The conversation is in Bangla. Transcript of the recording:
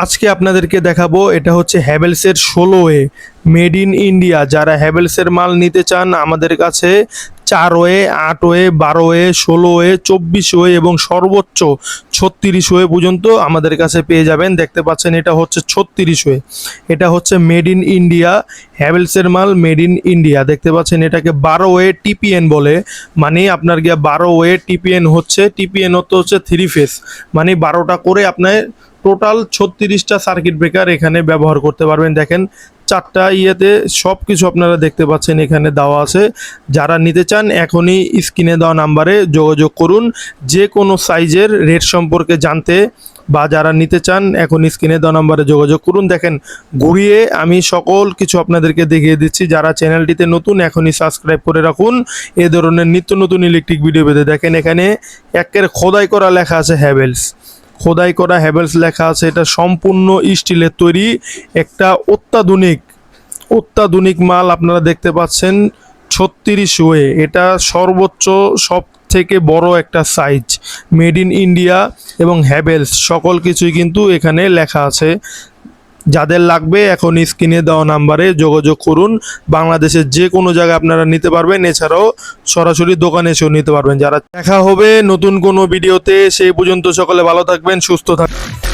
আজকে আপনাদেরকে দেখাবো, এটা হচ্ছে হ্যাভেলসের 16A মেড ইন ইন্ডিয়া। যারা হ্যাভেলসের মাল নিতে চান আমাদের কাছে 4A, 8A, 12A, 16A, 24A এবং সর্বোচ্চ 36A পর্যন্ত আমাদের কাছে পেয়ে যাবেন। দেখতে পাচ্ছেন এটা হচ্ছে 36A, এটা হচ্ছে মেড ইন ইন্ডিয়া, হ্যাভেলসের মাল মেড ইন ইন্ডিয়া। দেখতে পাচ্ছেন এটাকে 12A টিপিএন বলে, মানে আপনার গিয়া 12A টিপিএন হচ্ছে, টিপিএন হচ্ছে 3 ফেজ, মানে 12টা করে আপনার টোটাল 36টা সার্কিট ব্রেকার এখানে ব্যবহার করতে পারবেন। দেখেন 4টা ইয়েতে সব কিছু আপনারা দেখতে পাচ্ছেন এখানে দেওয়া আছে। যারা নিতে চান এখনই স্ক্রিনে দেওয়া নাম্বারে যোগাযোগ করুন যে কোনো সাইজের রেট সম্পর্কে জানতে, বা যারা নিতে চান এখন স্ক্রিনে দেওয়া নাম্বারে যোগাযোগ করুন। দেখেন ঘুরিয়ে আমি সকল কিছু আপনাদেরকে দেখিয়ে দিচ্ছি। যারা চ্যানেলটিতে নতুন এখনই সাবস্ক্রাইব করে রাখুন এ ধরনের নিত্য নতুন ইলেকট্রিক ভিডিও পেতে। দেখেন এখানে একের খোদাই করা লেখা আছে হ্যাভেলস, খোদাই করা হ্যাভেলস লেখা আছে। এটা সম্পূর্ণ স্টিলের তৈরি একটা অত্যাধুনিক মাল আপনারা দেখতে পাচ্ছেন। 36A এটা সর্বোচ্চ সব থেকে বড় একটা সাইজ, মেড ইন ইন্ডিয়া এবং হ্যাভেলস সকল কিছুই কিন্তু এখানে লেখা আছে। যাদের লাগবে এখন স্ক্রিনে দেওয়া নাম্বারে যোগাযোগ করুন। বাংলাদেশের যে কোনো জায়গায় আপনারা নিতে পারবেন, এছাড়াও সরাসরি দোকানে এসেও নিতে পারবেন। যারা দেখা হবে নতুন কোনো ভিডিওতে, সেই পর্যন্ত সকলে ভালো থাকবেন, সুস্থ থাকবেন।